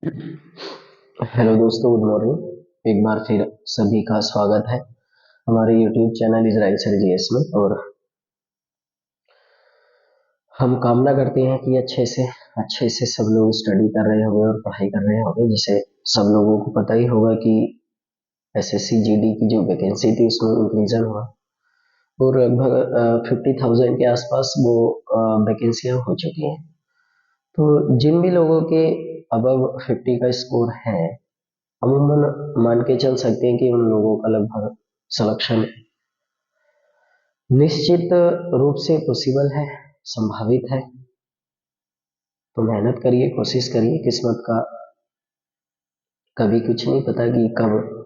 Hello दोस्तों, good morning. एक बार फिर सभी का स्वागत है हमारे YouTube channel Israel sir GS में। और हम कामना करते हैं कि अच्छे से सब लोग स्टडी कर रहे होंगे और पढ़ाई कर रहे होंगे। जैसे सब लोगों को पता ही होगा कि एसएससी जीडी की जो वैकेंसी थी उसमें इंक्रीजन हुआ और लगभग 50,000 के आसपास वो वैकेंसियां हो चुकी हैं। तो जिन भी लोगों के अबव 50 का स्कोर है, अमूमन मान के चल सकते हैं कि उन लोगों का लगभग सिलेक्शन निश्चित रूप से पॉसिबल है, संभावित है। तो मेहनत करिए, कोशिश करिए। किस्मत का कभी कुछ नहीं पता कि कब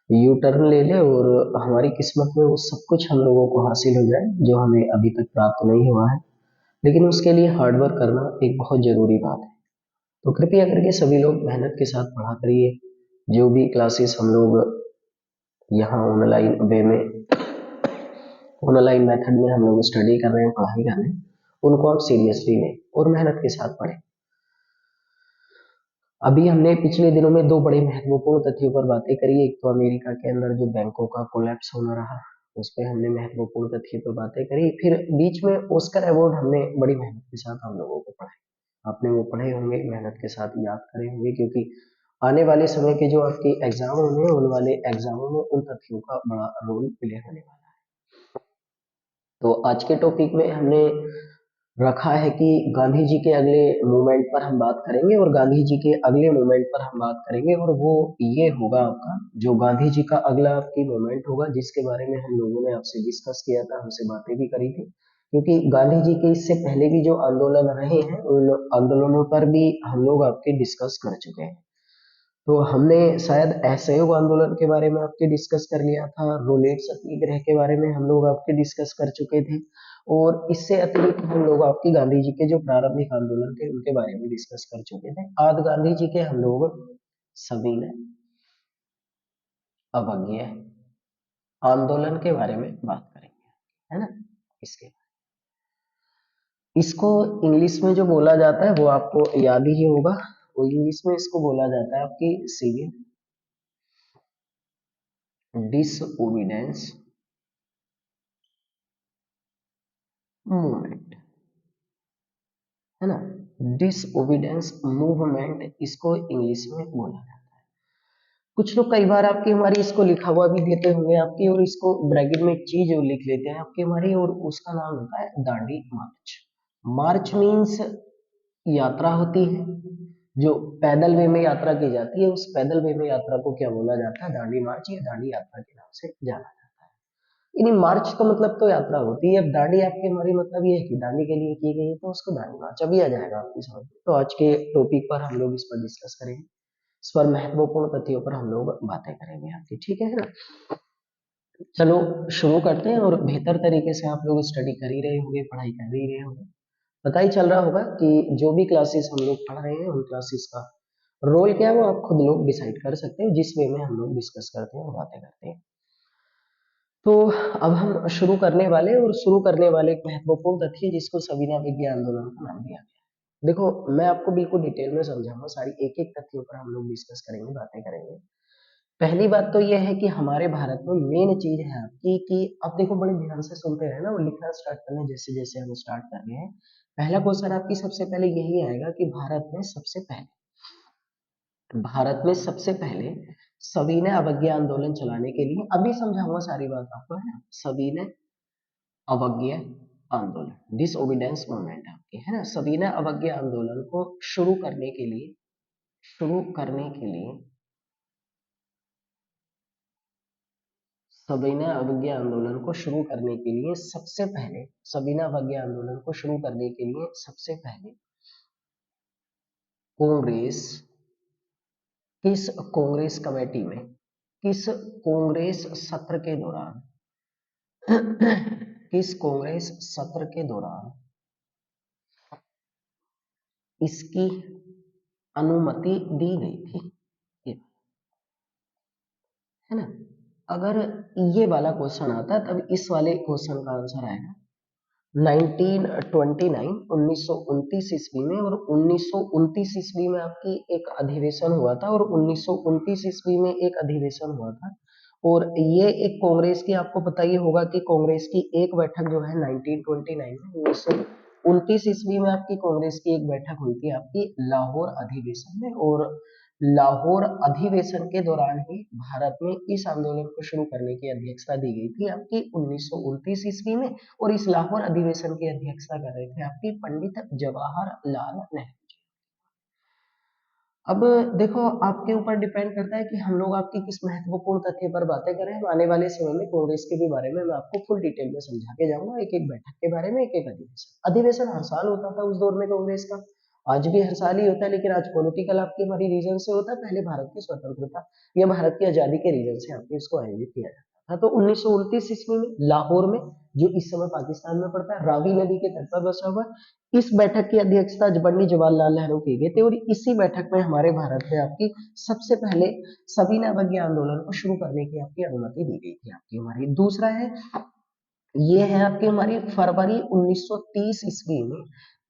यू टर्न ले ले और हमारी किस्मत में वो सब कुछ हम लोगों को हासिल हो जाए जो हमें अभी तक प्राप्त नहीं हुआ है। लेकिन उसके लिए हार्डवर्क करना एक बहुत जरूरी बात है। तो कृपया करके सभी लोग मेहनत के साथ पढ़ा करिए। जो भी क्लासेस हम लोग यहाँ ऑनलाइन मेथड में हम लोग स्टडी कर रहे हैं, पढ़ाई कर रहे हैं, उनको आप सीरियसली लें और मेहनत के साथ पढ़ें। अभी हमने पिछले दिनों में दो बड़े महत्वपूर्ण तथ्यों पर बातें करी। एक तो अमेरिका के अंदर जो बैंकों का कोलैप्स होना रहा, उस पर हमने महत्वपूर्ण तथ्यों पर बातें करी। फिर बीच में ऑस्कर अवार्ड हमने बड़ी मेहनत के साथ हम लोगों को पढ़ाए। आपने वो पढ़े होंगे, मेहनत के साथ याद करे होंगे, क्योंकि आने वाले समय के जो आपके एग्जाम होंगे उन वाले एग्जामों में उन तथ्यों का बड़ा रोल प्ले होने वाला है। तो आज के टॉपिक में हमने रखा है कि गांधी जी के अगले मूवमेंट पर हम बात करेंगे, और गांधी जी के अगले मूवमेंट पर हम बात करेंगे, और वो ये होगा आपका जो गांधी जी का अगला आपकी मूवमेंट होगा, जिसके बारे में हम लोगों ने आपसे डिस्कस किया था, हमसे बातें भी करी थी। क्योंकि गांधी जी के इससे पहले भी जो आंदोलन रहे हैं उन आंदोलनों पर भी हम लोग आपके डिस्कस कर चुके हैं। तो हमने शायद असहयोग आंदोलन के बारे में आपके डिस्कस कर लिया था, रोलेट सत्याग्रह के बारे में हम लोग आपके डिस्कस कर चुके थे, और इससे अतिरिक्त हम लोग आपके गांधी जी के जो प्रारंभिक आंदोलन थे उनके बारे में डिस्कस कर चुके थे। आज गांधी जी के हम लोग सभी ने अवज्ञा आंदोलन के बारे में बात करेंगे, है ना। इसके इसको इंग्लिश में जो बोला जाता है वो आपको याद ही होगा। वो इंग्लिश में इसको बोला जाता है आपकी सिविल डिसओबीडेंस मूवमेंट, है ना। डिसओबीडेंस मूवमेंट इसको इंग्लिश में बोला जाता है। कुछ लोग कई बार आपकी हमारी इसको लिखा हुआ भी देते होंगे आपकी, और इसको ब्रैकेट में एक चीज और लिख लेते हैं आपकी हमारी, और उसका नाम होता है दांडी मार्च। मार्च मीन्स यात्रा होती है, जो पैदल वे में यात्रा की जाती है। उस पैदल वे में यात्रा को क्या बोला जाता है? दांडी मार्च या दांडी यात्रा के नाम से जाना जाता है। यानी मार्च का मतलब तो यात्रा होती है। अब दांडी आपके हमारी मतलब ये है कि दांडी के लिए की गई है, तो उसको दांडी मार्च अभी आ जाएगा आपकी समझ में। तो आज के टॉपिक पर हम लोग इस पर डिस्कस करेंगे, इस पर महत्वपूर्ण तथ्यों पर हम लोग बातें करेंगे आपकी, ठीक है ना। चलो शुरू करते हैं, और बेहतर तरीके से आप लोग स्टडी कर ही रहे होंगे, पढ़ाई कर ही रहे होंगे। पता ही चल रहा होगा कि जो भी क्लासेस हम लोग पढ़ रहे हैं उन क्लासेस का रोल क्या है वो आप खुद लोग डिसाइड कर सकते हो, जिस वे में हम लोग डिस्कस करते हैं और बातें करते हैं। तो अब हम शुरू करने वाले, और शुरू करने वाले एक महत्वपूर्ण तथ्य जिसको सविनय अवज्ञा आंदोलन का नाम दिया गया। देखो, मैं आपको बिल्कुल डिटेल में समझाऊंगा, सारी एक एक तथ्यों पर हम लोग डिस्कस करेंगे, बातें करेंगे। पहली बात तो यह है कि हमारे भारत में मेन चीज है आपकी कि अब देखो, बड़े ध्यान से सुनते रहे ना और लिखना स्टार्ट करना जैसे जैसे हम स्टार्ट कर रहे हैं। पहला क्वेश्चन आपकी सबसे पहले यही आएगा कि भारत में सबसे पहले सविनय अवज्ञा आंदोलन चलाने के लिए, अभी समझाऊंगा सारी बात आपको, है ना। सविनय अवज्ञा आंदोलन, डिसओबीडेंस मूवमेंट आपके, है ना। सविनय अवज्ञा आंदोलन को शुरू करने के लिए सविनय अवज्ञा आंदोलन को शुरू करने के लिए सबसे पहले सविनय अवज्ञा आंदोलन को शुरू करने के लिए सबसे पहले कांग्रेस किस कांग्रेस कमेटी में, किस कांग्रेस सत्र के दौरान किस कांग्रेस सत्र के दौरान इसकी अनुमति दी गई थी, ये, है ना। अगर ये वाला क्वेश्चन आता है तब इस वाले क्वेश्चन का आंसर आएगा 1929 ईस्वी में, और 1929 ईस्वी में आपकी एक अधिवेशन हुआ था, और 1929 ईस्वी में एक अधिवेशन हुआ था। और ये एक कांग्रेस की, आपको पता ही होगा कि कांग्रेस की एक बैठक जो है 1929 में, 1929 ईस्वी में आपकी कांग्रेस की एक बैठक हुई थी आपकी लाहौर अधिवेशन में। और लाहौर अधिवेशन के दौरान ही भारत में इस आंदोलन को शुरू करने की अध्यक्षता दी गई थी आपकी 1929 ईस्वी में। और इस लाहौर अधिवेशन की अध्यक्षता कर रहे थे आपकी पंडित जवाहरलाल नेहरू। अब देखो, आपके ऊपर डिपेंड करता है कि हम लोग आपकी किस महत्वपूर्ण तथ्य पर बातें करें। हम आने वाले समय में कांग्रेस के भी बारे में मैं आपको फुल डिटेल में समझा के जाऊंगा, एक एक बैठक के बारे में, एक एक अधिवेशन। अधिवेशन हर साल होता था उस दौर में कांग्रेस का, आज भी हर साल ही होता है, लेकिन आज पॉलिटिकल आपकी हमारी रीजन से होता है, पहले भारत की स्वतंत्रता या भारत की आजादी के रीजन से आपके इसको आयोजित किया जाता था। तो 1929 ईस्वी में लाहौर में, जो इस समय पाकिस्तान में पड़ता है, रावी नदी के तट पर बसा हुआ, इस बैठक की अध्यक्षता पंडित जवाहरलाल नेहरू की गई थी। और इसी बैठक में हमारे भारत में आपकी सबसे पहले सविनय अवज्ञा आंदोलन को शुरू करने की आपकी अनुमति दी गई थी आपकी हमारी। दूसरा है, ये है आपकी हमारी फरवरी 1930 ईस्वी में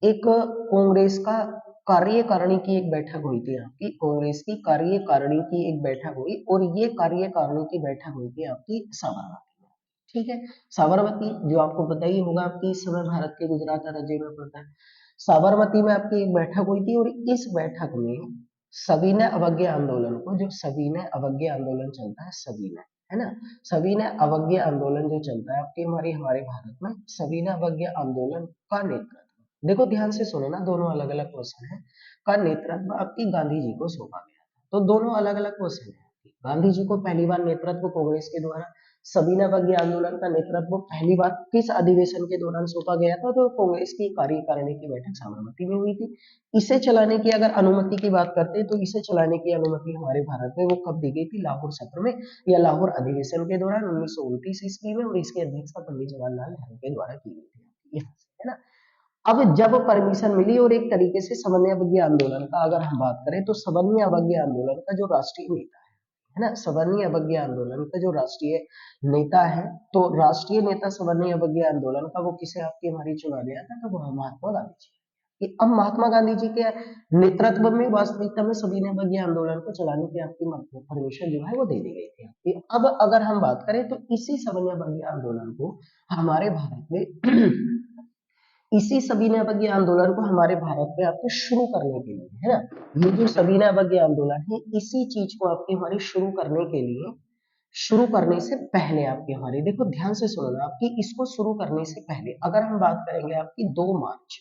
एक कांग्रेस का कार्यकारिणी की एक बैठक हुई थी आपकी, कांग्रेस की कार्यकारिणी की एक बैठक हुई, और ये कार्यकारिणी की बैठक हुई थी आपकी साबरमती में। ठीक है, साबरमती जो आपको पता ही होगा आपकी इस समय भारत के गुजरात राज्य में पड़ता है। साबरमती में आपकी एक बैठक हुई थी, और इस बैठक में सविनय अवज्ञा आंदोलन को, जो सविनय अवज्ञा आंदोलन चलता है, सविनय, है ना, सविनय अवज्ञा आंदोलन जो चलता है आपके हमारे भारत में, सविनय अवज्ञा आंदोलन का नेतृत्व, देखो ध्यान से सुनो ना, दोनों अलग अलग क्वेश्चन है, का नेतृत्व आपकी गांधी जी को सौंपा गया था। तो दोनों अलग अलग क्वेश्चन है। गांधी जी को पहली बार नेतृत्व कांग्रेस के द्वारा, सविनय अवज्ञा आंदोलन का नेतृत्व पहली बार किस अधिवेशन के दौरान सौंपा गया था, तो कांग्रेस की कार्यकारिणी की बैठक साबरमती में हुई थी। इसे चलाने की अगर अनुमति की बात करते हैं, तो इसे चलाने की अनुमति हमारे भारत में वो कब दी गई थी, लाहौर सत्र में या लाहौर अधिवेशन के दौरान 1929 ईस्वी में, और इसकी अध्यक्षता पंडित जवाहरलाल नेहरू के द्वारा की गई थी, है ना। अब जब परमिशन मिली, और एक तरीके से सविनय अवज्ञा आंदोलन का अगर हम बात करें, तो सविनय अवज्ञा आंदोलन का जो राष्ट्रीय नेता है ना, सविनय अवज्ञा आंदोलन का जो राष्ट्रीय नेता है, तो राष्ट्रीय नेता सविनय अवज्ञा आंदोलन का वो किसे आपकी हमारी चुना गया था, तो वो महात्मा गांधी जी। कि अब महात्मा गांधी जी के नेतृत्व में वास्तविकता में सविनय अवज्ञा आंदोलन को चलाने की आपकी परमिशन जो है वो दे दी गई थी आपकी। अब अगर हम बात करें, तो इसी सविनय अवज्ञा आंदोलन को हमारे भारत में इसी सविनय अवज्ञा आंदोलन को हमारे भारत में आपको शुरू करने के लिए, है ना, ये जो सविनय अवज्ञा आंदोलन है, इसी चीज को आपके हमारे शुरू करने के लिए, शुरू करने से पहले आपके हमारे, देखो ध्यान से सुनना, आपकी इसको शुरू करने से पहले अगर हम बात करेंगे आपकी 2 मार्च,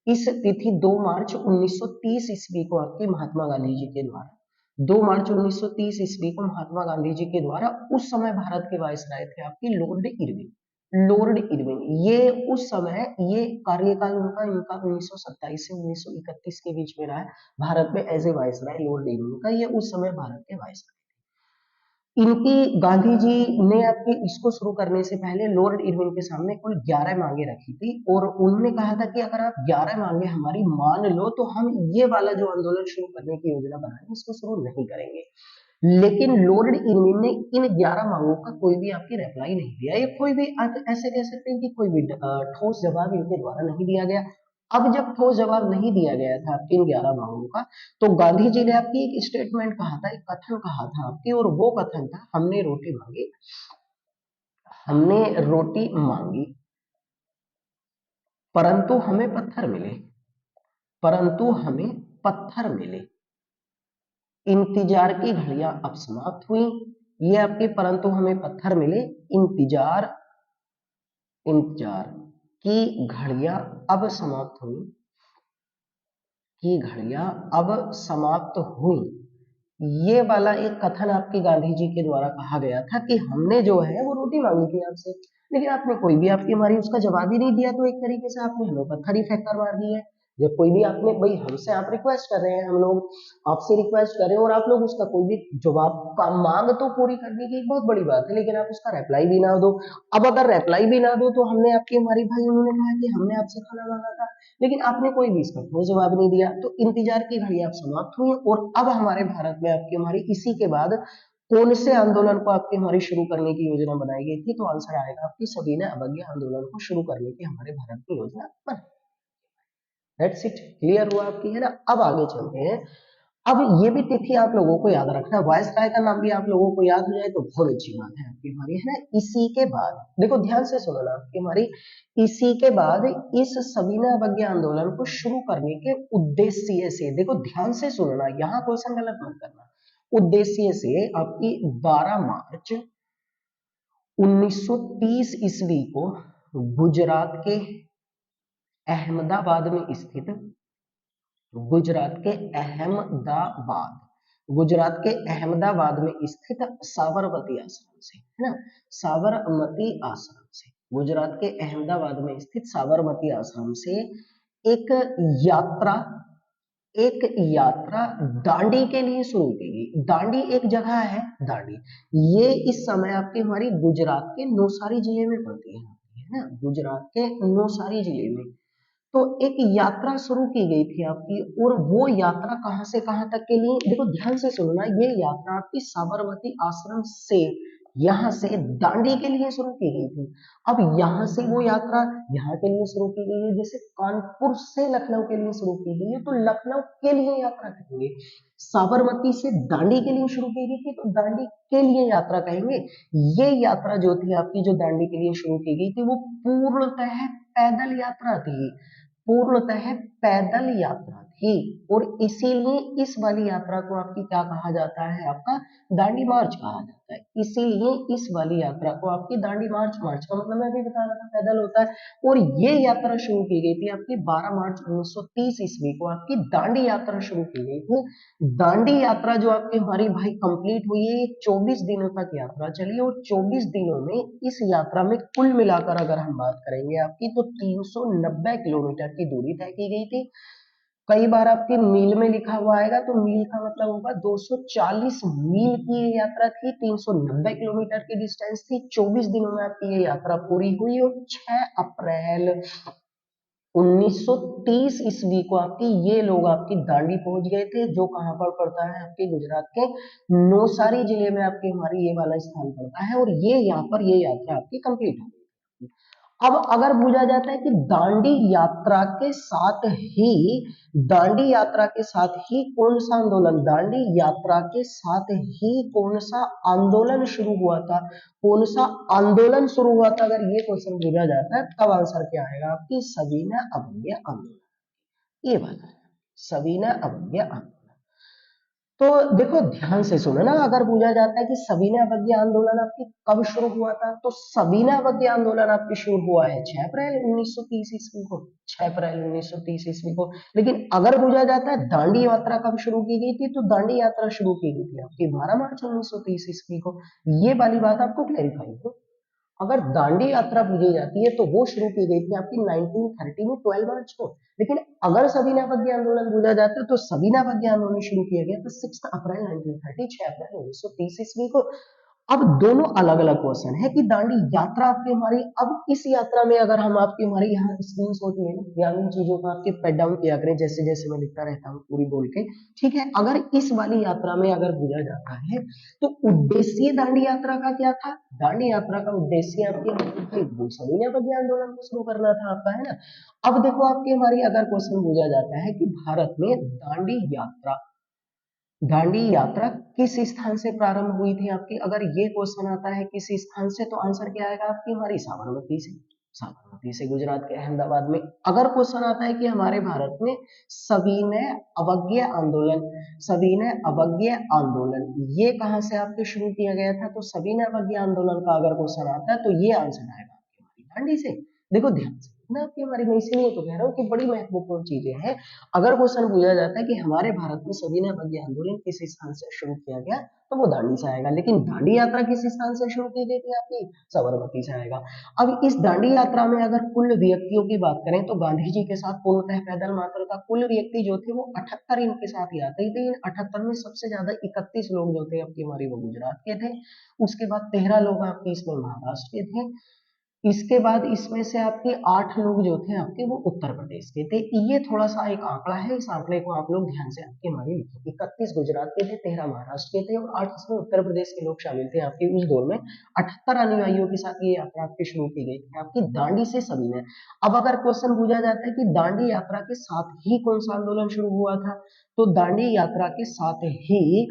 इस तिथि 2 मार्च 1930 ईस्वी को आपके महात्मा गांधी जी के द्वारा, 2 मार्च 1930 ईस्वी को महात्मा गांधी जी के द्वारा, उस समय भारत के वायसराय थे आपकी लॉर्ड इरविन, लॉर्ड इरविन, ये उस समय, ये कार्यकाल उनका, इनका 1927 से 1931 के बीच में रहा है भारत में as a viceroy, Lord Irwin का, ये उस समय भारत के वायसराय। इनकी, गांधी जी ने आपके इसको शुरू करने से पहले लॉर्ड इरविन के सामने कुल 11 मांगे रखी थी, और उन्होंने कहा था कि अगर आप 11 मांगे हमारी मान लो, तो हम ये वाला जो आंदोलन शुरू करने की योजना बनाएंगे, इसको शुरू नहीं करेंगे। लेकिन लॉर्ड इरविन ने इन 11 मांगों का कोई भी आपकी रिप्लाई नहीं दिया, ये कोई भी, आप ऐसे कह सकते हैं कि कोई भी ठोस जवाब इनके द्वारा नहीं दिया गया। अब जब ठोस जवाब नहीं दिया गया था आपकी इन 11 मांगों का, तो गांधी जी ने आपकी एक स्टेटमेंट कहा था, एक कथन कहा था आपकी, और वो कथन था, हमने रोटी मांगी, हमने रोटी मांगी, परंतु हमें पत्थर मिले, परंतु हमें पत्थर मिले, इंतजार की घड़ियां अब समाप्त हुई। ये आपके परंतु हमें पत्थर मिले, इंतजार, इंतजार की घड़ियां अब समाप्त हुई, की घड़ियां अब समाप्त हुई। ये वाला एक कथन आपके गांधी जी के द्वारा कहा गया था कि हमने जो है वो रोटी मांगी थी आपसे, लेकिन आपने कोई भी आपकी हमारी उसका जवाब ही नहीं दिया, तो एक तरीके से आपने हमें पत्थर ही फेंक कर मार दिया है। जब कोई भी आपने, भाई हमसे आप रिक्वेस्ट कर रहे हैं, हम लोग आपसे रिक्वेस्ट कर रहे हैं, और आप लोग उसका कोई भी जवाब का मांग तो पूरी करने की एक बहुत बड़ी बात है, लेकिन आप उसका रिप्लाई भी ना दो। अब अगर रिप्लाई भी ना दो, तो हमने आपकी हमारी, भाई उन्होंने कहा कि हमने आपसे खाना मांगा था, लेकिन आपने कोई भी इसका ठोस जवाब नहीं दिया, तो इंतजार की घड़ी आप समाप्त हुई। और अब हमारे भारत में आपकी हमारी इसी के बाद कौन से आंदोलन को आपकी हमारी शुरू करने की योजना बनाई गई थी? तो आंसर आएगा आपकी सविनय अवज्ञा आंदोलन को शुरू करने की हमारे भारत की योजना बनाई। दैट्स इट, क्लियर हुआ आपकी, है ना। अब आगे चलते हैं। अब ये भी तिथि आप लोगों को याद रखना, वायसराय का नाम भी आप लोगों को याद हो जाए तो बहुत अच्छी बात है आपकी हमारी, है ना। इसी के बाद देखो ध्यान से सुनो ना आपकी हमारी, इसी के बाद इस सविनय अवज्ञा आंदोलन को शुरू करने के उद्देश्य से, देखो ध्यान से सुनो ना, यहाँ क्वेश्चन गलत मत करना। उद्देश्य से आपकी 12 मार्च 1930 ईस्वी को गुजरात के अहमदाबाद में स्थित, गुजरात के अहमदाबाद, गुजरात के अहमदाबाद में स्थित साबरमती आश्रम से, है ना, साबरमती आश्रम से, गुजरात के अहमदाबाद में स्थित साबरमती आश्रम से एक यात्रा, एक यात्रा दांडी के लिए शुरू की गई। दांडी एक जगह है, दांडी, ये इस समय आपकी हमारी गुजरात के नौसारी जिले में पड़ती है ना, गुजरात के नौसारी जिले में। तो एक यात्रा शुरू की गई थी आपकी, और वो यात्रा कहां से कहां तक के लिए, देखो ध्यान से सुनना, ये यात्रा आपकी साबरमती आश्रम से, यहाँ से दांडी के लिए शुरू की गई थी। अब यहाँ से वो यात्रा यहाँ के लिए शुरू की गई है, जैसे कानपुर से लखनऊ के लिए शुरू की गई है तो लखनऊ के लिए यात्रा कहेंगे, साबरमती से दांडी के लिए शुरू की गई थी तो दांडी के लिए यात्रा कहेंगे। ये यात्रा जो थी आपकी, जो दांडी के लिए शुरू की गई थी, वो पूर्णतः पैदल यात्रा थी, पूर्णतः पैदल यात्रा थी, और इसीलिए इस वाली यात्रा को आपकी क्या कहा जाता है, आपका दांडी मार्च कहा जाता है। इसीलिए इस वाली यात्रा को आपकी दांडी मार्च, मार्च का मतलब मैं भी बता रहा था पैदल होता है, और ये यात्रा शुरू की गई थी आपकी 12 मार्च 1930 ईस्वी को, आपकी दांडी यात्रा शुरू की गई थी। दांडी यात्रा जो आपकी हमारी भाई कंप्लीट हुई है, 24 दिनों तक यात्रा चली, और 24 दिनों में इस यात्रा में कुल मिलाकर अगर हम बात करेंगे आपकी, तो 390 किलोमीटर की दूरी तय की गई थी। कई बार आपके मील में लिखा हुआ आएगा, तो मील का मतलब होगा 240 मील की ये यात्रा थी, 390 किलोमीटर की डिस्टेंस थी, 24 दिनों में आपकी ये यात्रा पूरी हुई, और 6 अप्रैल 1930 ईस्वी को आपकी ये लोग आपकी दांडी पहुंच गए थे, जो कहां पर पड़ता है, आपके गुजरात के नौसारी जिले में आपकी हमारी ये वाला स्थान पड़ता है, और ये यहाँ पर ये यात्रा आपकी कंप्लीट हो गई। अब अगर पूछा जाता है कि दांडी यात्रा के साथ ही, दांडी यात्रा के साथ ही कौन सा आंदोलन, दांडी यात्रा के साथ ही कौन सा आंदोलन शुरू हुआ था, कौन सा आंदोलन शुरू हुआ था, अगर ये क्वेश्चन पूछा जाता है तब आंसर क्या आएगा आपकी, सविनय अवज्ञा आंदोलन। ये बात है, सविनय अवज्ञा आंदोलन। तो देखो ध्यान से सुनो ना, अगर पूछा जाता है कि सविनय अवज्ञा आंदोलन आपकी कब शुरू हुआ था, तो सविनय अवज्ञा आंदोलन आपकी शुरू हुआ है 6 अप्रैल 1930 ईस्वी को, 6 अप्रैल 1930 ईस्वी को। लेकिन अगर पूछा जाता है दांडी यात्रा कब शुरू की गई थी, तो दांडी यात्रा शुरू की गई थी आपकी 12 मार्च 1930 ईस्वी को। ये वाली बात आपको क्लैरिफाई हो। अगर दांडी यात्रा पूछी जाती है तो वो शुरू की गई थी आपकी 1930 में 12 मार्च को। लेकिन अगर सविनय अवज्ञा आंदोलन पूछा जाता है तो सविनय अवज्ञा आंदोलन शुरू किया गया था 6 अप्रैल 1930, 6 अप्रैल 1930 ईस्वी को। अब दोनों अलग अलग क्वेश्चन है कि दांडी यात्रा आपकी हमारी, अब इस यात्रा में अगर हम आपकी हमारी यहाँ स्क्रीनशॉट ले लें या इन चीजों को आपके पेट डाउन किया करें, जैसे जैसे मैं लिखता रहता हूँ पूरी बोल के, ठीक है। अगर इस वाली यात्रा में अगर पूछा जाता है तो उद्देश्य दांडी यात्रा का क्या था, दांडी यात्रा का उद्देश्य आपके सविनय अवज्ञा आंदोलन को शुरू करना था आपका, है ना। अब देखो आपकी हमारी अगर क्वेश्चन पूछा जाता है कि भारत में दांडी यात्रा, दांडी यात्रा किस स्थान से प्रारंभ हुई थी आपकी, अगर ये क्वेश्चन आता है किस स्थान से, तो आंसर क्या आएगा आपकी हमारी साबरमती से, साबरमती से गुजरात के अहमदाबाद में। अगर क्वेश्चन आता है कि हमारे भारत में सविनय अवज्ञा आंदोलन, सविनय अवज्ञा आंदोलन ये कहां से आपके शुरू किया गया था, तो सविनय अवज्ञा आंदोलन का अगर क्वेश्चन आता है तो ये आंसर आएगा आपकी हमारी दांडी से। देखो ध्यान से ना आपकी हमारी, मैं इसीलिए तो कह रहा हूँ कि बड़ी महत्वपूर्ण चीजें हैं। अगर क्वेश्चन पूछा जाता है कि हमारे भारत में सविनय अवज्ञा आंदोलन किस स्थान से शुरू किया गया, तो वो दांडी से आएगा। लेकिन दांडी यात्रा किस स्थान से शुरू की गई थी आपकी, साबरमती से आएगा। अब इस दांडी यात्रा में अगर कुल व्यक्तियों की बात करें तो गांधी जी के साथ पूर्णतः पैदल मात्र का कुल व्यक्ति जो थे वो 78 इनके साथ यात्री थे। इन 78 में सबसे ज्यादा 31 लोग जो थे आपकी हमारी वो गुजरात के थे, उसके बाद 13 लोग आपके इसमें महाराष्ट्र के थे, इसके बाद इसमें से आपके 8 लोग जो थे आपके वो उत्तर प्रदेश के थे। ये थोड़ा सा एक आंकड़ा है, इस आंकड़े को आप लोग ध्यान से आपके हमारे लिखो। 31 गुजरात के थे, 13 महाराष्ट्र के थे और 8 इसमें उत्तर प्रदेश के लोग शामिल थे आपके उस दौर में। 78 अनुयायियों के साथ ये यात्रा आपकी शुरू की गई थी आपकी दांडी से सभी ने। अब अगर क्वेश्चन पूछा जाता है कि दांडी यात्रा के साथ ही कौन सा आंदोलन शुरू हुआ था, तो दांडी यात्रा के साथ ही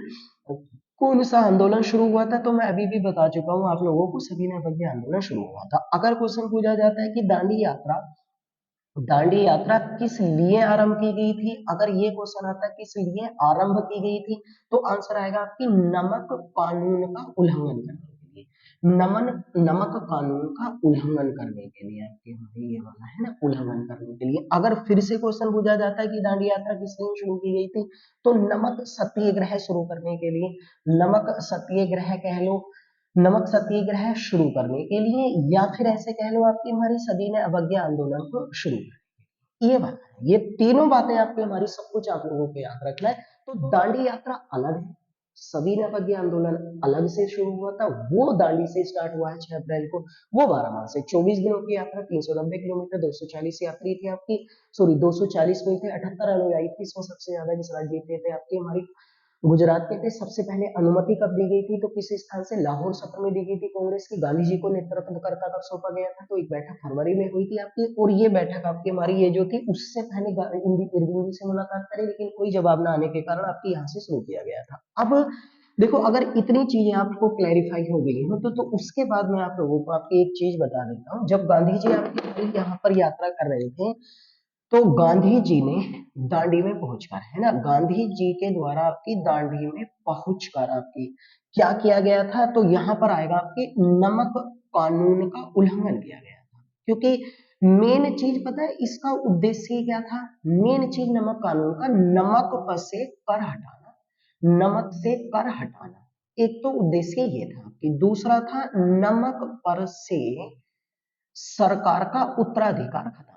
कौन सा आंदोलन शुरू हुआ था, तो मैं अभी भी बता चुका हूं आप लोगों को, सभी ने भव्य आंदोलन शुरू हुआ था। अगर क्वेश्चन पूछा जाता है कि दांडी यात्रा किस लिए आरंभ की गई थी, अगर ये क्वेश्चन आता है किस लिए आरंभ की गई थी, तो आंसर आएगा आपकी नमक कानून का उल्लंघन करने के लिए। नमक कानून का उल्लंघन करने के लिए आपके हमारे ये वाला है ना, उल्लंघन करने के लिए। अगर फिर से क्वेश्चन पूछा जाता है कि दांडी यात्रा किस लिए शुरू की गई थी, तो नमक सत्याग्रह शुरू करने के लिए, नमक सत्याग्रह कह लो, नमक सत्याग्रह शुरू करने के लिए, या फिर ऐसे कह लो आपकी हमारी सभी ने अवज्ञा आंदोलन को शुरू किया। ये बात है, ये तीनों बातें आपकी हमारी सब कुछ आप लोगों को याद रखना है। तो दांडी यात्रा अलग है, सभी ने अवज्ञा आंदोलन अलग से शुरू हुआ था, वो दांडी से स्टार्ट हुआ है 6 अप्रैल को। वो 12 माह से 24 दिनों की यात्रा, 390 किलोमीटर, 240 यात्री थे आपकी, सॉरी 240 में थे, 78 अनुयायी थे, इसमें सबसे ज्यादा जिस राज्य के थे आपकी हमारी गुजरात के थे। सबसे पहले अनुमति कब दी गई थी, तो किसी स्थान से लाहौर सत्र में दी गई थी कांग्रेस की। गांधी जी को नेतृत्वकर्ता कब सौंपा गया था, तो एक बैठक फरवरी में हुई थी आपकी, और ये बैठक आपकी हमारी ये जो थी उससे पहले इरविन जी से मुलाकात करी, लेकिन कोई जवाब ना आने के कारण आपकी यहाँ से शुरू किया गया था। अब देखो, अगर इतनी चीजें आपको क्लैरिफाई हो गई हो तो उसके बाद मैं आप लोगों को आपकी एक चीज बता देता हूँ। जब गांधी जी आपकी यहाँ पर यात्रा कर रहे थे, तो गांधी जी ने दांडी में पहुंचकर, है ना, गांधी जी के द्वारा आपकी दांडी में पहुंचकर आपकी क्या किया गया था, तो यहाँ पर आएगा आपके नमक कानून का उल्लंघन किया गया था। क्योंकि मेन चीज पता है इसका उद्देश्य क्या था, मेन चीज नमक कानून का, नमक पर से कर हटाना, नमक से कर हटाना, एक तो उद्देश्य ये था आपकी। दूसरा था नमक पर से सरकार का उत्तराधिकार खत्म करना,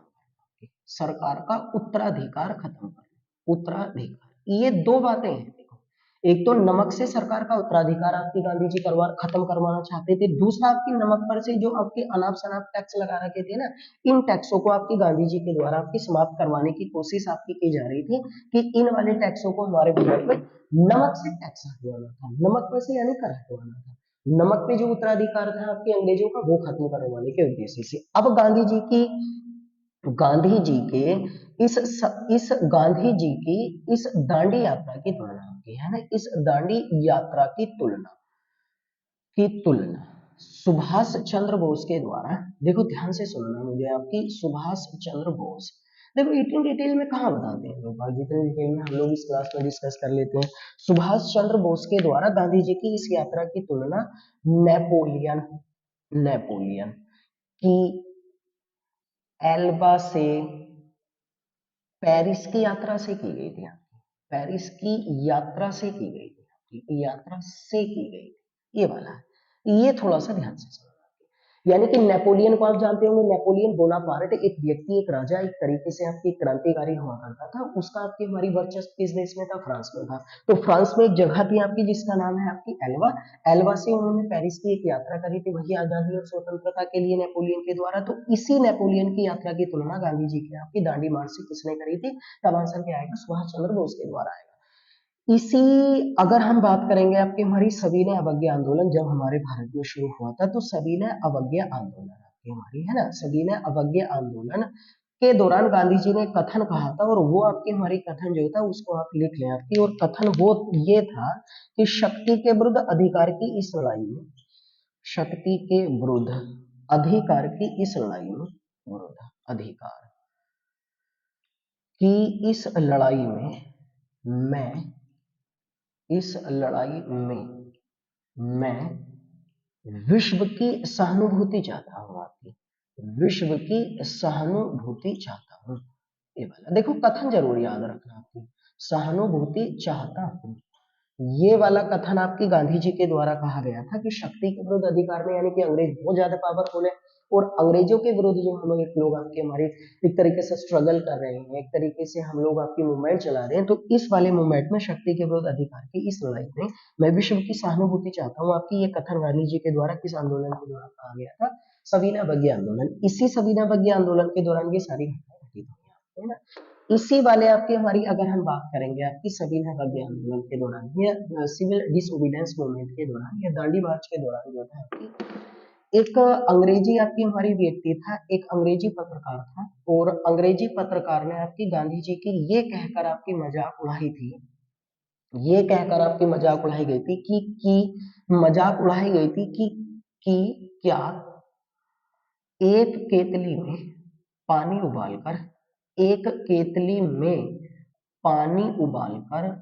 सरकार का उत्तराधिकार खत्म करना, उत्तराधिकार, ये दो बातें हैं। देखो, एक तो नमक से सरकार का उत्तराधिकार आपकी गांधी जी खत्म करवाना चाहते थे। दूसरा आपकी नमक पर से जो आपके अनाप शनाप टैक्स लगा रखे थे ना, इन टैक्सों को आपकी गांधी जी के द्वारा आपकी समाप्त करवाने की कोशिश आपकी की जा रही थी, कि इन वाले टैक्सों को हमारे भारत में नमक से टैक्स हटवाना था, नमक पर से यानी कर हटवाना था। नमक पे जो उत्तराधिकार था आपके अंग्रेजों का, वो खत्म करवाने के उद्देश्य से। अब गांधी जी के इस गांधी जी की इस दांडी यात्रा की तुलना की है ना, इस दांडी यात्रा की तुलना सुभाष चंद्र बोस के द्वारा, देखो ध्यान से सुनना मुझे आपकी, सुभाष चंद्र बोस, देखो इतनी डिटेल में कहाँ बताते हैं लोग, जितनी डिटेल में हम लोग इस क्लास में डिस्कस कर लेते हैं। सुभाष चंद्र बोस के द्वारा गांधी जी की इस यात्रा की तुलना नेपोलियन नेपोलियन की एल्बा से पेरिस की यात्रा से की गई थी आपकी, पेरिस की यात्रा से की गई थी आपकी, यात्रा से की गई थी, ये वाला है, ये थोड़ा सा ध्यान से समझना। यानी कि नेपोलियन को आप जानते होंगे, नेपोलियन बोनापार्ट एक व्यक्ति, एक राजा, एक तरीके से आपकी क्रांतिकारी हुआ करता था। उसका आपकी हमारी वर्चस्व किस देश में था, फ्रांस में था। तो फ्रांस में एक जगह थी आपकी जिसका नाम है आपकी एल्वा, एल्वा से उन्होंने पेरिस की एक यात्रा करी थी, वही आजादी और स्वतंत्रता के लिए नेपोलियन के द्वारा। तो इसी नेपोलियन की यात्रा की तुलना गांधी जी की आपकी दांडी मार्च से किसने करी थी, तब आंसर क्या आएगा, सुभाष चंद्र बोस के द्वारा आएगा। इसी, अगर हम बात करेंगे आपकी हमारी सभी ने अवज्ञा आंदोलन जब हमारे भारत में शुरू हुआ था, तो सभी ने अवज्ञा आंदोलन आपकी हमारी है ना, सभी ने अवज्ञा आंदोलन के दौरान गांधी जी ने कथन कहा था, और वो आपकी हमारी कथन जो था उसको आप लिख लें आपकी, और कथन वो ये था कि शक्ति के विरुद्ध अधिकार की इस लड़ाई में, शक्ति के विरुद्ध अधिकार की इस लड़ाई में, विरुद्ध अधिकार की इस लड़ाई में मैं, इस लड़ाई में मैं विश्व की सहानुभूति चाहता हूं, आपकी विश्व की सहानुभूति चाहता हूं, ये वाला देखो कथन जरूर याद रखना आपकी, सहानुभूति चाहता हूं, ये वाला कथन आपकी गांधी जी के द्वारा कहा गया था कि शक्ति के विरुद्ध अधिकार में, यानी कि अंग्रेज बहुत ज्यादा पावरफुल है, और अंग्रेजों के विरुद्ध जो हम लोग आपके हमारे एक तरीके से स्ट्रगल कर रहे हैं, एक तरीके से हम लोग आपकी मूवमेंट चला रहे हैं, तो इस वाले मूवमेंट में शक्ति के विरुद्ध अधिकार की इस लड़ाई में मैं विश्व की सहानुभूति चाहता हूँ। आपकी ये कथन गांधी जी के द्वारा किस आंदोलन के दौरान कहा गया था? सविनय अवज्ञा आंदोलन। इसी सविनय अवज्ञा आंदोलन के दौरान ये सारी घटनाएं घटित हुई है ना। इसी वाले आपकी हमारी अगर हम बात करेंगे आपकी सविनय अवज्ञा आंदोलन के दौरान या सिविल डिसोबीडियंस मूवमेंट के दौरान या दांडी मार्च के दौरान जो है आपकी एक अंग्रेजी आपकी हमारी व्यक्ति था, एक अंग्रेजी पत्रकार था, और अंग्रेजी पत्रकार ने आपकी गांधी जी की ये कहकर आपकी मजाक उड़ाई थी, ये कहकर आपकी मजाक उड़ाई गई थी कि मजाक उड़ाई गई थी कि क्या एक केतली में पानी उबालकर एक केतली में पानी उबालकर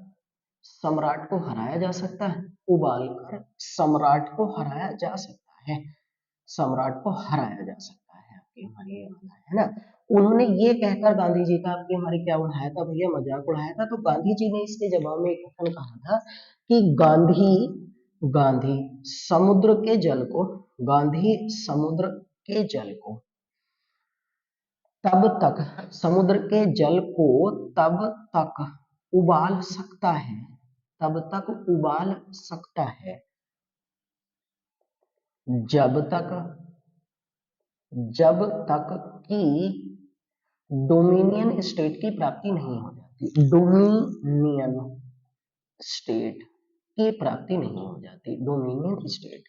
सम्राट को हराया जा सकता है? उबालकर सम्राट को हराया जा सकता है, सम्राट को हराया जा सकता है आपके हमारे ये वाला है ना। उन्होंने ये कहकर गांधी जी का आपके हमारे क्या उड़ाया था भैया? मजाक उड़ाया था। तो गांधी जी ने इसके जवाब में एक कथन कहा था कि गांधी गांधी समुद्र के जल को गांधी समुद्र के जल को तब तक समुद्र के जल को तब तक उबाल सकता है, तब तक उबाल सकता है जब तक कि डोमिनियन स्टेट की प्राप्ति नहीं हो जाती, डोमिनियन स्टेट की प्राप्ति नहीं हो जाती, डोमिनियन स्टेट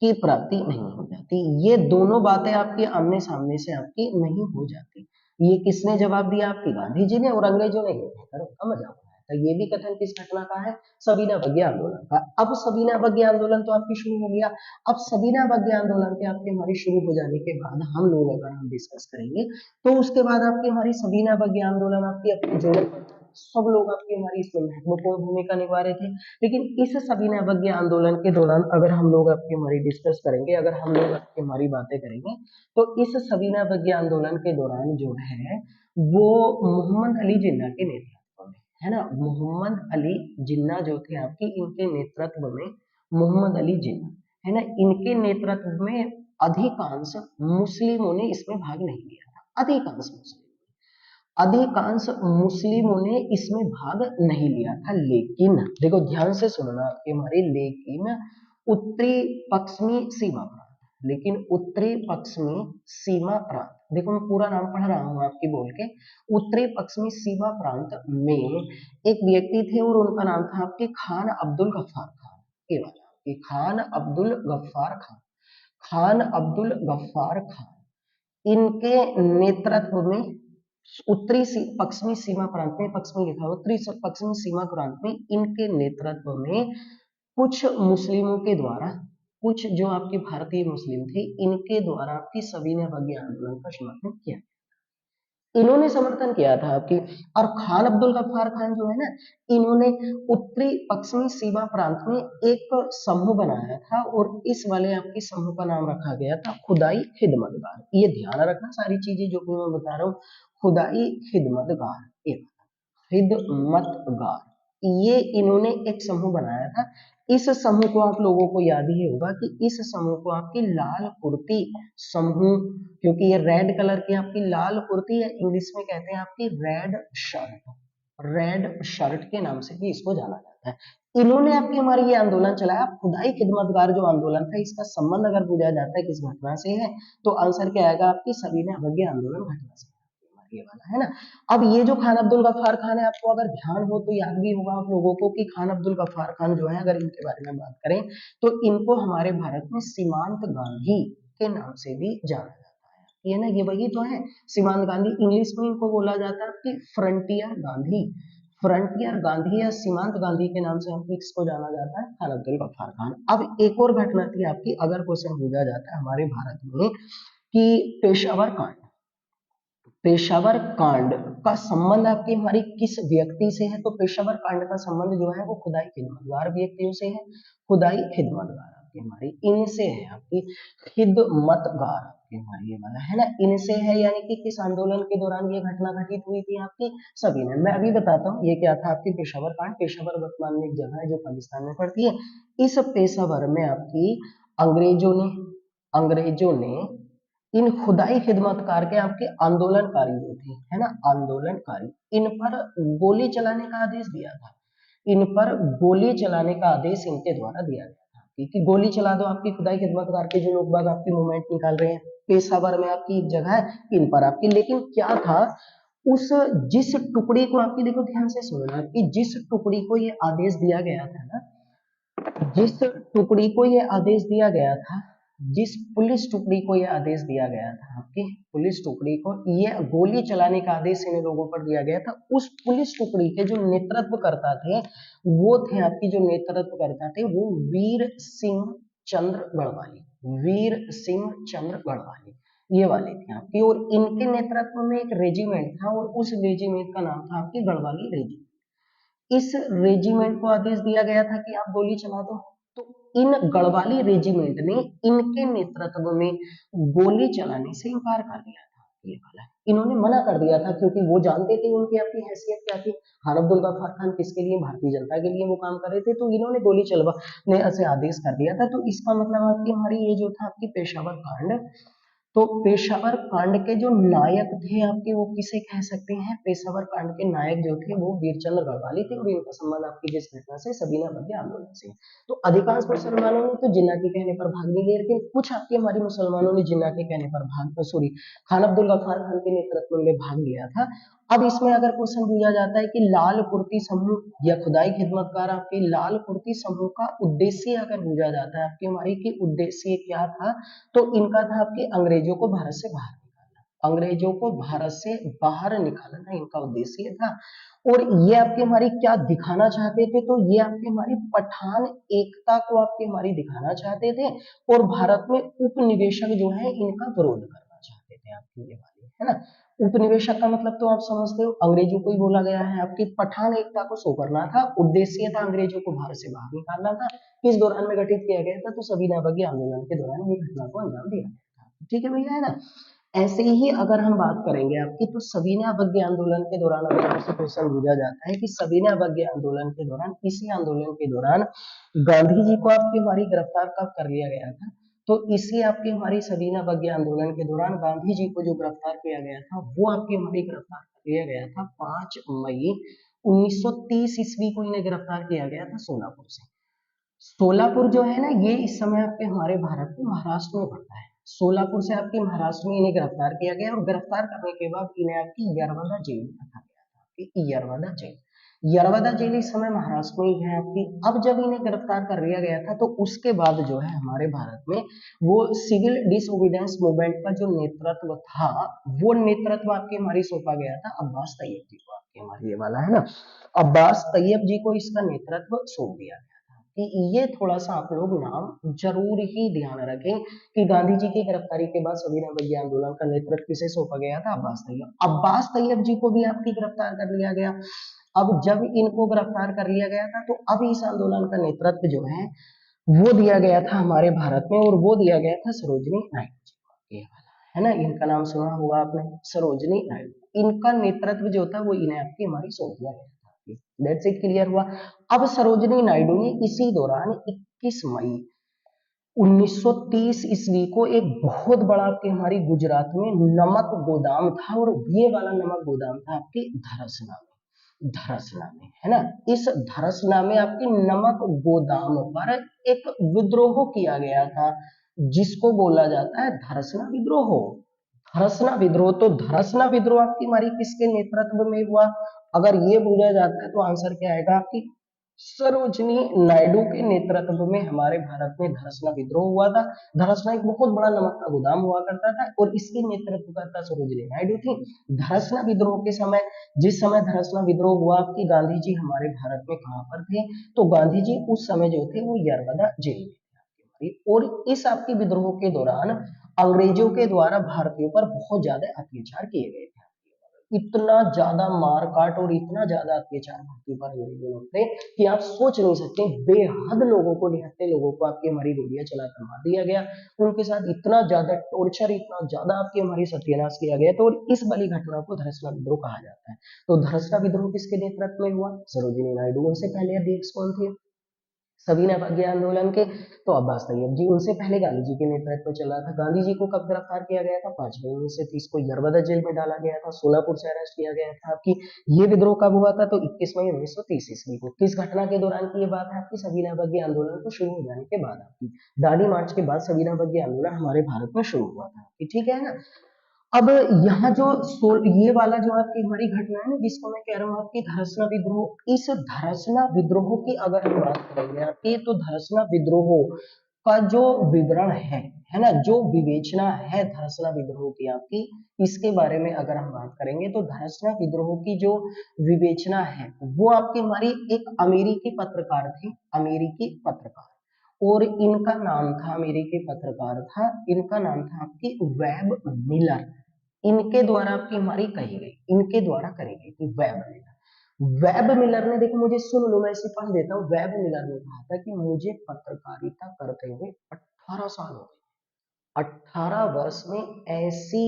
की प्राप्ति नहीं हो जाती। ये दोनों बातें आपके आमने सामने से आपकी नहीं हो जाती। ये किसने जवाब दिया? आपकी गांधी जी ने, और अंग्रेजों ने कहकर उनका मजाक उड़ाया था। ये भी कथन किस घटना का है? सविनय अवज्ञा आंदोलन का। अब सविनय अवज्ञा आंदोलन तो आपकी शुरू हो गया। अब सविनय अवज्ञा आंदोलन के आपके हमारी शुरू हो जाने के बाद हम लोग अगर हम डिस्कस करेंगे तो उसके बाद आपकी हमारी सविनय अवज्ञा आंदोलन आपकी अपनी जोड़े सब लोग आपकी हमारी इसमें महत्वपूर्ण भूमिका निभा रहे थे। लेकिन इस सविनय अवज्ञा आंदोलन के दौरान अगर हम लोग आपकी हमारी डिस्कस करेंगे, अगर हम लोग आपकी हमारी बातें करेंगे, तो इस सविनय अवज्ञा आंदोलन के दौरान जो है वो मोहम्मद अली जिन्ना के नेतृत्व में, है ना, मोहम्मद अली जिन्ना जो थे आपकी, इनके नेतृत्व में, मोहम्मद अली जिन्ना है ना, इनके नेतृत्व में अधिकांश मुस्लिमों ने इसमें भाग नहीं लिया था। अधिकांश मुस्लिमों ने इसमें भाग नहीं लिया था। लेकिन देखो ध्यान से सुनना आपके हमारे, लेकिन उत्तरी पश्चिमी सीमा प्रांत, लेकिन उत्तरी पश्चिमी सीमा प्रांत, देखो मैं पूरा नाम पढ़ रहा हूं आपकी बोल के, उत्तरी पश्चिमी सीमा प्रांत में एक व्यक्ति थे और उनका नाम था आपके खान अब्दुल गफ्फार खान। ये वाला आपके खान अब्दुल गफ्फार खान, खान अब्दुल गफ्फार खान, इनके नेतृत्व में उत्तरी पश्चिमी सीमा प्रांत में, पश्चिमी लिखा हुआ, उत्तरी पश्चिमी सीमा प्रांत में इनके नेतृत्व में कुछ मुस्लिमों के द्वारा, कुछ जो आपके भारतीय मुस्लिम थे, इनके द्वारा आपकी सविनय अवज्ञा आंदोलन का समर्थन किया, इन्होंने समर्थन किया था आपकी। और खान अब्दुल गफ्फार खान जो है ना, इन्होंने उत्तरी पश्चिमी सीमा प्रांत में एक समूह बनाया था और इस वाले आपके समूह का नाम रखा गया था खुदाई खिदमतगार। ये ध्यान रखना सारी चीजें जो भी मैं बता रहा हूँ, खुदाई खिदमतगार, खिदमतगार, ये इन्होंने एक समूह बनाया था। इस समूह को आप लोगों को याद ही होगा कि इस समूह को आपकी लाल कुर्ती समूह, क्योंकि ये रेड कलर की आपकी लाल कुर्ती है, इंग्लिश में कहते हैं आपकी रेड शर्ट, रेड शर्ट के नाम से भी इसको जाना जाता है। इन्होंने आपकी हमारी ये आंदोलन चलाया। खुदाई खिदमतगार जो आंदोलन था, इसका संबंध अगर पूछा जाता है किस घटना से है, तो आंसर क्या आएगा आपकी सविनय अवज्ञा आंदोलन घटना से, ये वाला है ना। अब ये जो खान अब्दुल गफ्फार खान है, आपको अगर ध्यान हो तो याद भी होगा आप लोगों को कि खान अब्दुल गफ्फार खान जो है, अगर इनके बारे में बात करें तो इनको हमारे भारत में सीमांत गांधी के नाम से भी जाना जाता है। ये ना, ये वही तो है सीमांत गांधी, इंग्लिश में इनको बोला जाता है कि फ्रंटियर गांधी, फ्रंटियर गांधी या सीमांत गांधी के नाम से हमको इसको जाना जाता है, खान अब्दुल गफ्फार खान। अब एक और घटना थी आपकी, अगर क्वेश्चन पूछा जाता है हमारे भारत में कि पेशावर कांड, पेशावर कांड का संबंध आपकी हमारी किस व्यक्ति से है, तो पेशावर कांड का संबंध जो है वो खुदाई खिदमतगार व्यक्तियों से है। खुदाई खिदमतगार आपकी हमारी इनसे है, आपकी खिदमतगार आपकी हमारी ये वाला है ना, इनसे है। यानी कि किस आंदोलन के दौरान ये घटना घटित हुई थी आपकी? सभी ने, मैं अभी बताता हूँ ये क्या था आपकी पेशावर कांड। पेशावर वर्तमान में एक जगह है जो पाकिस्तान में पड़ती है। इस पेशावर में आपकी अंग्रेजों ने इन खुदाई खिदमतकार के आपके आंदोलनकारी जो थे, है ना, आंदोलनकारी, इन पर गोली चलाने का आदेश दिया था। इन पर गोली चलाने का आदेश इनके द्वारा दिया गया था कि गोली चला दो, आपकी खुदाई खिदमतकार के जो लोग बाग आपकी मूवमेंट निकाल रहे हैं, पेशावर में आपकी एक जगह है, इन पर आपकी। लेकिन क्या था, उस जिस टुकड़ी को आपकी, देखो ध्यान से सुनना, कि जिस टुकड़ी को ये आदेश दिया गया था ना, जिस टुकड़ी को ये आदेश दिया गया था, जिस पुलिस टुकड़ी को ये आदेश दिया गया था, आपकी पुलिस टुकड़ी को ये गोली चलाने का आदेश इन लोगों पर दिया गया था, उस पुलिस टुकड़ी के जो नेतृत्व करता थे, वो थे आपकी, जो नेतृत्व करता थे वो वीर सिंह चंद्र गढ़वाली, वीर सिंह चंद्र गढ़वाली, ये वाले थे आपकी। और इनके नेतृत्व में एक रेजिमेंट था, और उस रेजिमेंट का नाम था आपकी गढ़वाली रेजिमेंट। इस रेजिमेंट को आदेश दिया गया था कि आप गोली चला दो, तो इन गढ़वाली रेजिमेंट ने इनके नेतृत्व में गोली चलाने से इनकार कर दिया था, ये वाला इन्होंने मना कर दिया था, क्योंकि वो जानते थे उनकी आपकी हैसियत क्या थी। खान अब्दुल गफ्फार खान किसके लिए, भारतीय जनता के लिए वो काम कर रहे थे, तो इन्होंने गोली चलवाने से आदेश कर दिया था। तो इसका मतलब आपकी हमारी ये जो था आपकी पेशावर कांड, तो पेशावर कांड के जो नायक थे आपके, वो किसे कह सकते हैं, पेशावर कांड के नायक जो थे वो वीरचंद्र गढ़वाली थे, और इनका संबंध आपकी जिस घटना से, सबीना बग्या आंदोलन से। तो अधिकांश मुसलमानों ने तो जिन्ना के कहने पर भाग नहीं लिया, लेकिन कुछ आपके हमारे मुसलमानों ने जिन्ना के कहने पर भाग, सॉरी, खान अब्दुल गफ्फार खान के नेतृत्व में भाग लिया था। अब इसमें अगर क्वेश्चन पूछा जाता है कि लाल कुर्ती समूह या खुदाई खिदमतकार, आपके लाल कुर्ती समूह का उद्देश्य अगर पूछा जाता है आपकी हमारी, की उद्देश्य क्या था, तो इनका था आपके अंग्रेजों को भारत से बाहर निकालना, अंग्रेजों को भारत से बाहर निकालना इनका उद्देश्य था। और ये आपके हमारी क्या दिखाना चाहते थे, तो ये आपके हमारी पठान एकता को आपके हमारी दिखाना चाहते थे, और भारत में उपनिवेशक जो है इनका विरोध करना चाहते थे आपकी, ये वाली है ना। उपनिवेशक का मतलब तो आप समझते हो, अंग्रेजों को ही बोला गया है, आपकी पठान एकता को शो करना था, उद्देश्य था अंग्रेजों को भारत से बाहर निकालना था। किस दौरान में गठित किया गया था, तो सबीना बगी आंदोलन के दौरान ये घटना को अंजाम दिया गया था। ठीक है भैया, है ना। ऐसे ही अगर हम बात करेंगे आपकी, तो सबीना बगी आंदोलन के दौरान अगर आपसे क्वेश्चन पूछा जाता है कि सबीना बगी आंदोलन के दौरान, इसी आंदोलन के दौरान गांधी जी को आपकी हमारी गिरफ्तार कब कर लिया गया था, तो इसी आपकी हमारी सबीना बगी आंदोलन के दौरान गांधी जी को जो गिरफ्तार किया गया था, वो आपकी हमारी गिरफ्तार कर लिया गया था 5 मई 1930 ईस्वी को इन्हें गिरफ्तार किया गया था सोलापुर से। सोलापुर जो है ना, ये इस समय आपके हमारे भारत में महाराष्ट्र में पड़ता है। सोलापुर से आपके महाराष्ट्र में इन्हें गिरफ्तार किया गया, और गिरफ्तार करने के बाद इन्हें आपकी यरवदा जेल में रखा गया था, आपकी यरवदा जेल। यरवदा जेल इस समय महाराष्ट्र में ही है आपकी। अब जब इन्हें गिरफ्तार कर लिया गया था, तो उसके बाद जो है हमारे भारत में वो सिविल डिसओबीडियंस मूवमेंट का जो नेतृत्व था, वो नेतृत्व आपके हमारी सौंपा गया था अब्बास तैयब जी को, आपके हमारे ये वाला है ना, अब्बास तैयब जी को इसका नेतृत्व सौंप दिया गया। कि ये थोड़ा सा आप लोग नाम जरूर ही ध्यान रखें, कि गांधी जी की गिरफ्तारी के बाद सबीना बगी आंदोलन का नेतृत्व किसे सौंपा गया था, अब्बास तैयब। अब्बास तैयब जी को भी आपकी गिरफ्तार कर लिया गया। अब जब इनको गिरफ्तार कर लिया गया था, तो अब इस आंदोलन का नेतृत्व जो है वो दिया गया था हमारे भारत में, और वो दिया गया था सरोजनी नायडू जी को, ये वाला है ना, इनका नाम सुना होगा आपने, सरोजनी नायडू। इनका नेतृत्व जो था वो इन्हें आपकी हमारी सौंप दिया गया था। दैट्स इट, क्लियर हुआ। अब सरोजनी नायडू ने इसी दौरान 21 मई 1930 ईस्वी को एक बहुत बड़ा आपके हमारी गुजरात में नमक गोदाम था, और ये वाला नमक गोदाम था आपके धरसना में, धरसना में, है ना। इस धरसना में आपके नमक गोदाम पर एक विद्रोह किया गया था, जिसको बोला जाता है धरसना विद्रोह। धरसना विद्रोह, तो धरसना विद्रोह आपकी हमारी किसके नेतृत्व में हुआ, अगर ये पूछा जाता है तो आंसर क्या आएगा आपकी, सरोजनी नायडू के नेतृत्व में हमारे भारत में धरसना विद्रोह हुआ था। धरसना एक बहुत बड़ा नमक का गोदाम हुआ करता था, और इसकी नेतृत्वकर्ता सरोजनी नायडू थी। धरसना विद्रोह के समय, जिस समय धरसना विद्रोह हुआ आपकी, गांधी जी हमारे भारत में कहां पर थे, तो गांधी जी उस समय जो थे वो यरवदा जेल में थे। और इस आपके विद्रोह के दौरान अंग्रेजों के द्वारा भारतीयों पर बहुत ज्यादा अत्याचार किए गए थे। इतना ज्यादा मारकाट और इतना ज्यादा अत्याचार भारतीयों पर अंग्रेजों ने थे, कि आप सोच नहीं सकते, बेहद लोगों को, निहत्थे लोगों को आपकी हमारी गोलियां चलाकर मार दिया गया। उनके साथ इतना ज्यादा टॉर्चर, इतना ज्यादा आपकी हमारी सत्यानाश किया गया। तो इस वाली घटना को धरसना विद्रोह कहा जाता है। तो धरसना विद्रोह किसके नेतृत्व में हुआ, सरोजिनी नायडू। उनसे पहले अध्यक्ष कौन थे, सविनय अवज्ञा आंदोलन के, तो अब्बास तैयब जी, उनसे पहले गांधी जी के नेतृत्व में चला था। गांधी जी को कब गिरफ्तार किया गया था? 5 मई 1930 को यरबदा जेल में डाला गया था, सोलापुर से अरेस्ट किया गया था आपकी। ये विद्रोह कब हुआ था? तो 21 मई 1930 ईस्वी को। किस घटना के दौरान की ये बात है आपकी? सविनय अवज्ञा आंदोलन को शुरू हो जाने के बाद आपकी, दांडी मार्च के बाद सविनय अवज्ञा आंदोलन हमारे भारत में शुरू हुआ था आपकी, ठीक है ना। अब यहाँ जो ये वाला जो आपकी हमारी घटना है ना, जिसको मैं कह रहा हूँ आपकी धरसना विद्रोह, इस धरसना विद्रोह की अगर हम बात करेंगे आपकी, तो धरसना विद्रोह का जो विवरण है ना, जो विवेचना है धरसना विद्रोह की आपकी, इसके बारे में अगर हम बात करेंगे, तो धरसना विद्रोह की जो विवेचना है वो आपकी हमारी एक अमेरिकी पत्रकार थे, अमेरिकी पत्रकार, और इनका नाम था, अमेरिकी पत्रकार था, इनका नाम था आपकी वेब मिलर। इनके द्वारा आपकी हमारी कही गई, इनके द्वारा करी गई थी वेब मिलर। वेब मिलर ने, देखो मुझे सुन लो, मैं इसे पढ़ देता हूँ। वेब मिलर ने कहा था कि मुझे पत्रकारिता करते हुए 18 साल हो गए, 18 वर्ष में ऐसी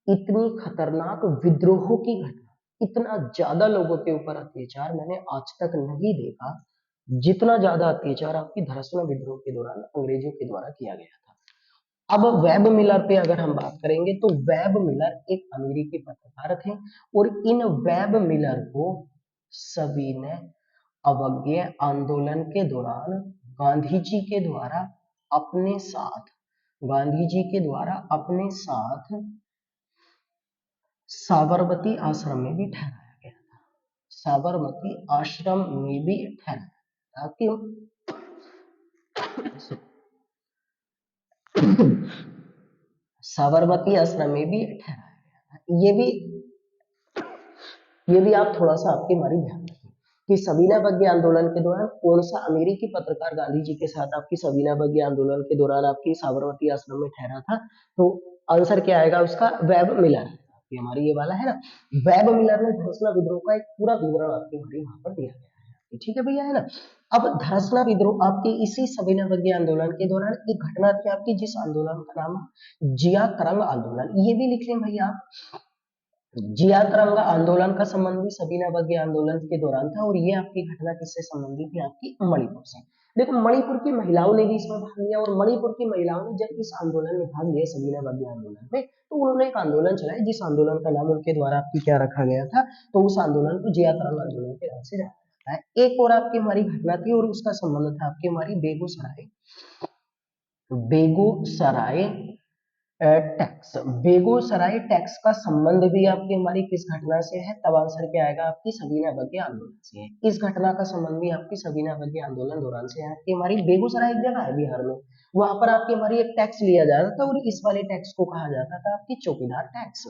इतनी खतरनाक विद्रोह की घटना, इतना ज्यादा लोगों के ऊपर अत्याचार मैंने आज तक नहीं देखा, जितना ज्यादा अत्याचार आपकी धरसना विद्रोह के दौरान अंग्रेजों के द्वारा किया गया था। अब वेब मिलर पे अगर हम बात करेंगे, तो वेब मिलर एक अमेरिकी पत्रकार थे, और इन वेब मिलर को सविनय अवज्ञा आंदोलन के दौरान गांधी जी के द्वारा अपने साथ, गांधी जी के द्वारा अपने साथ साबरमती आश्रम में भी ठहराया गया था, साबरमती आश्रम में भी ठहराया था। क्यों? साबरमती आश्रम में भी ठहराया गया था। ये भी आप थोड़ा सा आपके हमारी ध्यान रखिए कि सविनय अवज्ञा आंदोलन के दौरान कौन सा अमेरिकी पत्रकार गांधी जी के साथ आपकी सविनय अवज्ञा आंदोलन के दौरान आपकी साबरमती आश्रम में ठहरा था? तो आंसर क्या आएगा उसका? वेब मिलर है आपकी हमारी, ये वाला है ना। वेब मिलर ने धरसना विद्रोह का एक पूरा विवरण आपके हमारी वहां पर दिया गया है, ठीक है भैया, है ना। अब धरसना विद्रोह आपकी इसी सविनय अवज्ञा आंदोलन के दौरान एक घटना थी आपकी, जिस आंदोलन का नाम जिया करंग आंदोलन, ये भी लिख लें भैया आप। जिया तरंगा आंदोलन का संबंध भी सविनय अवज्ञा आंदोलन के दौरान था, और ये आपकी घटना किससे संबंधित थी? आपकी मणिपुर से। देखो मणिपुर की महिलाओं ने भी इसमें भाग लिया, और मणिपुर की महिलाओं ने जब इस आंदोलन में भाग लिया, सविनय अवज्ञा आंदोलन में, तो उन्होंने एक आंदोलन चलाया, जिस आंदोलन का नाम उनके द्वारा आपकी क्या रखा गया था? तो उस आंदोलन को जिया तरंग आंदोलन के नाम से जाना जाता है। एक और आपकी हमारी घटना थी, और उसका संबंध था आपकी हमारी बेगूसराय, बेगूसराय टैक्स, बेगूसराय टैक्स का संबंध भी आपकी हमारी किस घटना से है? तब आंसर क्या आएगा? आपकी सविनय अवज्ञा आंदोलन से है। इस घटना का संबंध भी आपकी सविनय अवज्ञा आंदोलन दौरान से है। आपकी हमारी बेगूसराय एक जगह है बिहार में, वहां पर आपकी हमारी एक टैक्स लिया जाता था, और इस वाले टैक्स को कहा जाता था आपकी चौकीदार टैक्स।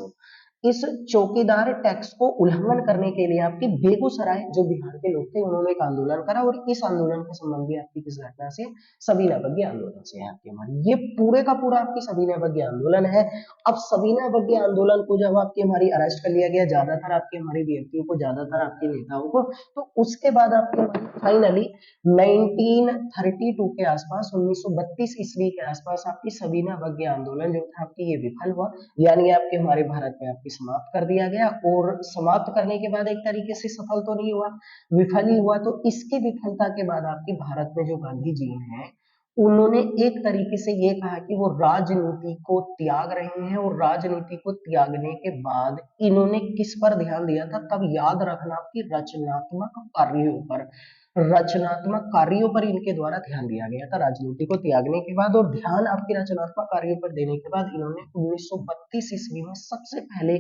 इस चौकीदार टैक्स को उल्लंघन करने के लिए आपकी बेगूसराय जो बिहार के लोग थे, उन्होंने एक आंदोलन करा, और इस आंदोलन का संबंध भी आपकी किस घटना से? सविनय अवज्ञा आंदोलन से है आपकी हमारी। ये पूरे का पूरा आपकी सविनय अवज्ञा आंदोलन है। अब सविनय अवज्ञा आंदोलन को जब आपकी हमारी अरेस्ट कर लिया गया, ज्यादातर आपके हमारे व्यक्तियों को, ज्यादातर आपके नेताओं को, तो उसके बाद आपकी हमारी फाइनली 1932 के आसपास, 1932 ईस्वी के आसपास आपकी सविनय अवज्ञा आंदोलन जो था आपकी, ये विफल हुआ, यानी आपके हमारे भारत में आपकी समाप्त कर दिया गया। और समाप्त करने के बाद एक तरीके से सफल तो नहीं हुआ, विफल ही हुआ। तो इसकी विफलता के बाद आपके भारत में जो गांधी जी हैं, उन्होंने एक तरीके से ये कहा कि वो राजनीति को त्याग रहे हैं, और राजनीति को त्यागने के बाद इन्होंने किस पर ध्यान दिया था? तब याद रखना आपकी रचनात्मक कार्यों पर, रचनात्मक कार्यों पर इनके द्वारा ध्यान दिया गया था राजनीति को त्यागने के बाद। और ध्यान आपके रचनात्मक कार्यों पर देने के बाद इन्होंने 1932 ईस्वी में सबसे पहले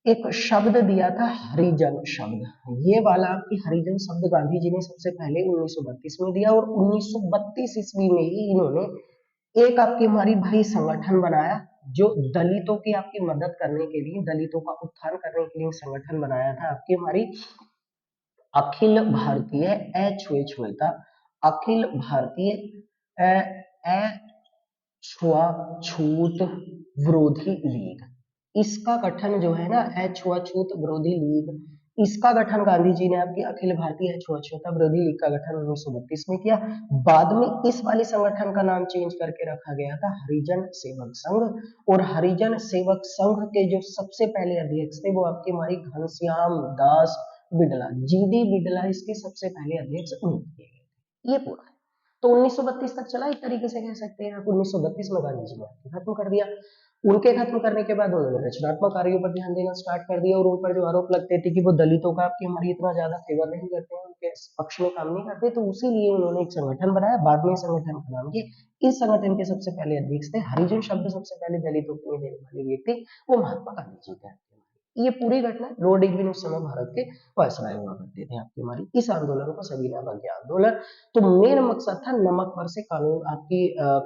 एक शब्द दिया था, हरिजन शब्द। ये वाला आपकी हरिजन शब्द गांधी जी ने सबसे पहले 1932 में दिया, और 1932 ईस्वी में ही इन्होंने एक आपकी हमारी भाई संगठन बनाया, जो दलितों की आपकी मदद करने के लिए, दलितों का उत्थान करने के लिए संगठन बनाया था आपकी हमारी अखिल भारतीय अछूता, अखिल भारतीय अछूत विरोधी लीग। इसका गठन जो है ना, अछूत विरोधी लीग, इसका गठन गांधी जी ने आपकी अखिल भारतीय अछूता विरोधी लीग का गठन 1932 में किया। बाद में इस वाले संगठन का नाम चेंज करके रखा गया था हरिजन सेवक संघ, और हरिजन सेवक संघ के जो सबसे पहले अध्यक्ष थे, वो आपके हमारी घनश्याम दास बिड़ला, जीडी बिड़ला इसके सबसे पहले अध्यक्ष नियुक्त किए गए। ये पूरा है। तो 1932 तक चला, एक तरीके से कह सकते हैं आप। 1932 में गांधी जी ने खत्म कर दिया। उनके खत्म करने के बाद उन्होंने रचनात्मक कार्यों पर ध्यान देना स्टार्ट कर दिया, और उन पर जो आरोप लगते थे कि वो दलितों का आपकी हमारी इतना ज्यादा फेवर नहीं करते हैं, उनके पक्ष में काम नहीं करते, तो उसीलिए उन्होंने एक संगठन बनाया। बाद में संगठन का नाम किया। इस संगठन के सबसे पहले अध्यक्ष थे, हरिजन शब्द सबसे पहले दलितों को देने वाले व्यक्ति वो महात्मा गांधी जी थे। ये पूरी घटना लॉर्ड इरविन उस समय भारत के वायसराय हुआ करते थे आपकी हमारी। इस आंदोलन को सविनय अवज्ञा आंदोलन। तो मेन मकसद था नमक पर से कानून आपकी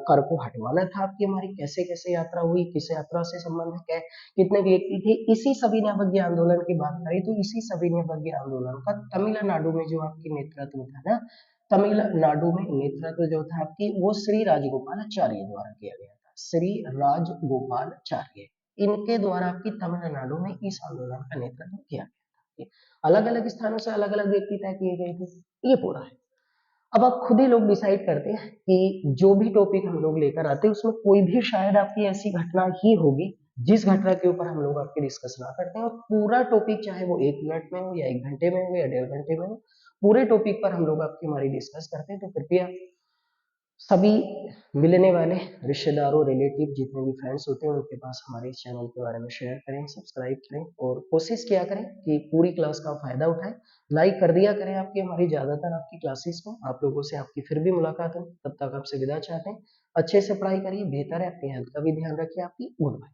कर को हटवाना था आपकी हमारी। कैसे कैसे यात्रा हुई, किस यात्रा से संबंध है, कितने व्यक्ति थे, इसी सविनय अवज्ञा आंदोलन की बात करें तो इसी सविनय अवज्ञा आंदोलन का तमिलनाडु में जो आपकी नेतृत्व था ना, तमिलनाडु में नेतृत्व जो था आपकी वो श्री राजगोपालाचार्य द्वारा किया गया था। श्री राजगोपालाचार्य, इनके द्वारा आपकी तमिलनाडु में इस आंदोलन का नेतृत्व किया गया था। अलग अलग स्थानों से अलग अलग व्यक्ति तय किए गए थे। ये पूरा है। अब आप खुद ही लोग डिसाइड करते हैं कि जो भी टॉपिक हम लोग लेकर आते हैं उसमें कोई भी शायद आपकी ऐसी घटना ही होगी जिस घटना के ऊपर हम लोग आपके डिस्कस ना करते हैं। और पूरा टॉपिक चाहे वो 1 मिनट में हो या 1 घंटे में हो या 1.5 घंटे में हो, पूरे टॉपिक पर हम लोग आपकी हमारी डिस्कस करते हैं। तो कृपया सभी मिलने वाले रिश्तेदारों, रिलेटिव, जितने भी फ्रेंड्स होते हैं उनके पास हमारे इस चैनल के बारे में शेयर करें, सब्सक्राइब करें, और कोशिश किया करें कि पूरी क्लास का फायदा उठाएं। लाइक कर दिया करें आपकी हमारी ज्यादातर आपकी क्लासेस को। आप लोगों से आपकी फिर भी मुलाकात हो, तब तक आपसे विदा चाहते हैं। अच्छे से पढ़ाई करिए, बेहतर है, अपनी हेल्थ का भी ध्यान रखिए। आपकी गुड बाय।